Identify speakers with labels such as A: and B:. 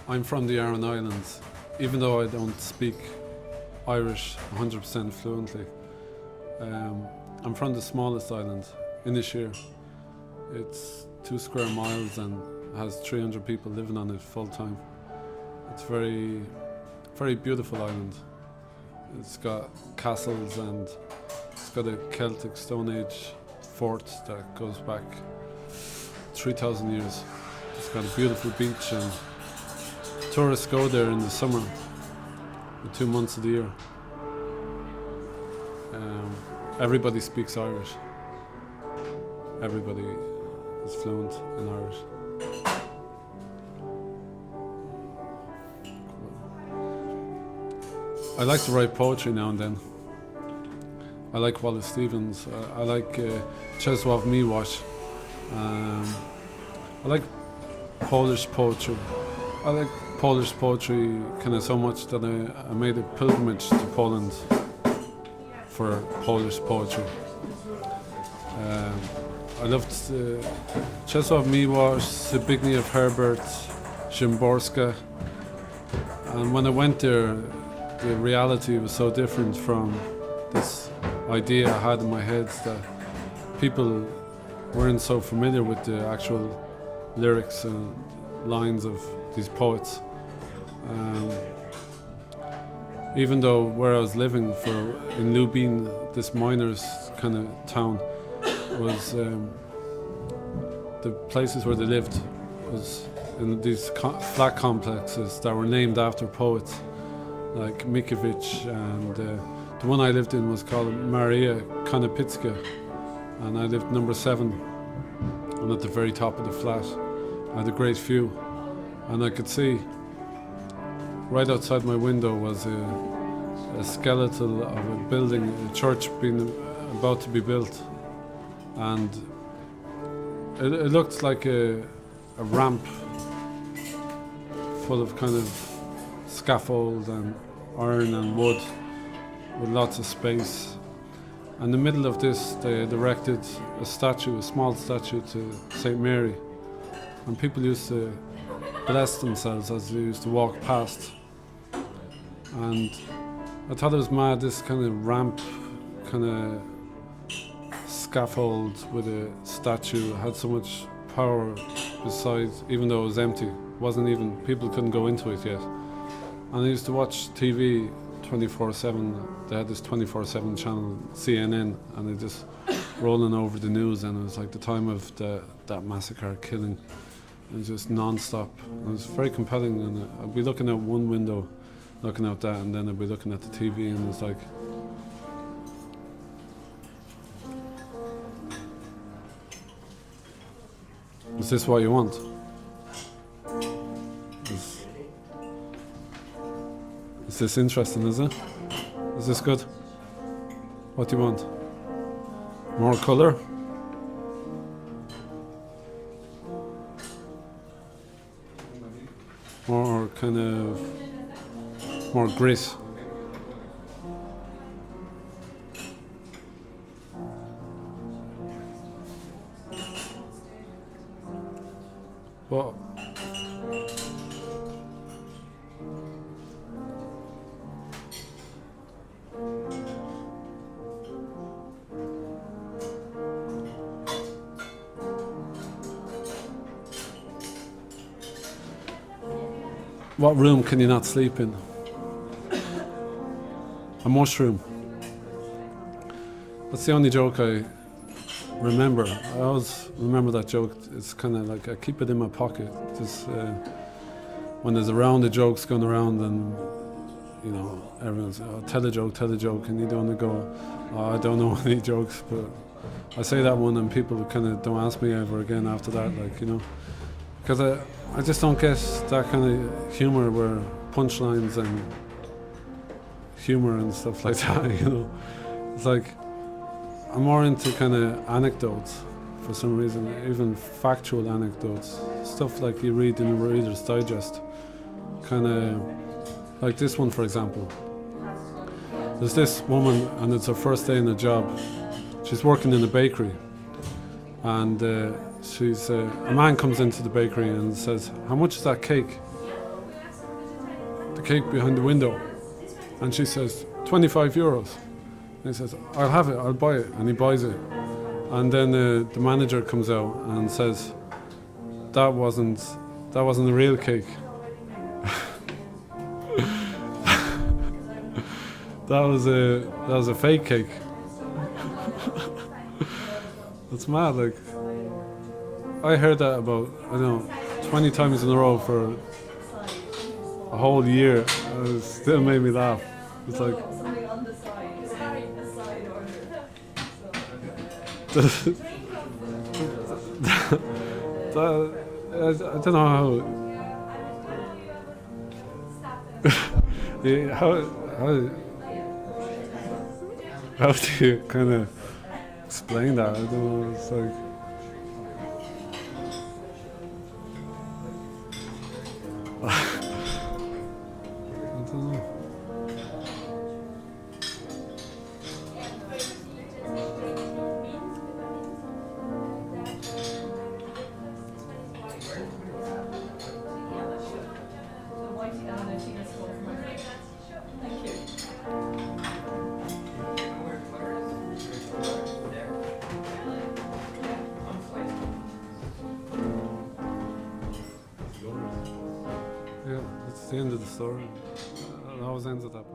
A: I'm from the Aran Islands, even though I don't speak Irish 100% fluently. I'm from the smallest island, Inisheer. It's 2 square miles and has 300 people living on it full time. It's very, very beautiful island. It's got castles and it's got a Celtic Stone Age fort that goes back 3,000 years. It's got a beautiful beach and tourists go there in the summer, the 2 months of the year. Everybody speaks Irish. Everybody is fluent in Irish. I like to write poetry now and then. I like Wallace Stevens. I like Czesław Miłosz. I like Polish poetry. I like Polish poetry kind of so much that I made a pilgrimage to Poland for Polish poetry. I loved Czesław Miłosz, Zbigniew Herbert, Szymborska, and when I went there, the reality was so different from this idea I had in my head that people weren't so familiar with the actual lyrics and lines of these poets. Even though where I was living in Lubin, this miners kind of town, was the places where they lived was in these flat complexes that were named after poets like Mickiewicz, and the one I lived in was called Maria Konopicka, and I lived number 7, and at the very top of the flat I had a great view, and I could see right outside my window was a skeletal of a building, a church being about to be built, and it looked like a ramp full of kind of scaffold and iron and wood with lots of space. In the middle of this they had erected a statue, a small statue to St. Mary, and people used to bless themselves as they used to walk past. And I thought it was mad, this kind of ramp, kind of scaffold with a statue had so much power besides, even though it was empty. It wasn't even, people couldn't go into it yet. And I used to watch TV 24/7. They had this 24/7 channel, CNN, and they just rolling over the news, and it was like the time of that massacre, killing. It was just non-stop. It was very compelling, and I'd be looking out one window, looking at that, and then I'd be looking at the TV, and it's like, is this what you want? Is this interesting, is it? Is this good? What do you want? More colour? More kind of, more grit? What? What room can you not sleep in? A mushroom. That's the only joke I remember. I always remember that joke. It's kind of like I keep it in my pocket. Just when there's a round of jokes going around, and you know everyone's tell a joke, and you don't want to go, oh, I don't know any jokes, but I say that one, and people kind of don't ask me ever again after that, like, you know, because I just don't get that kind of humour where punchlines and humour and stuff like that, you know. It's like I'm more into kind of anecdotes for some reason, even factual anecdotes, stuff like you read in a Reader's Digest, kind of like this one, for example. There's this woman, and it's her first day in the job. She's working in a bakery, and a man comes into the bakery and says, "How much is that cake?" cake behind the window. And she says, 25 euros. And he says, I'll have it, I'll buy it. And he buys it. And then the manager comes out and says, that wasn't a real cake. that was a fake cake. That's mad. Like, I heard that about, 20 times in a row for a whole year. It still made me laugh. It's like, I don't know how do you kind of explain that? I don't know. It's like, I don't know. Yeah, that's the end of the story. It always ends at that point.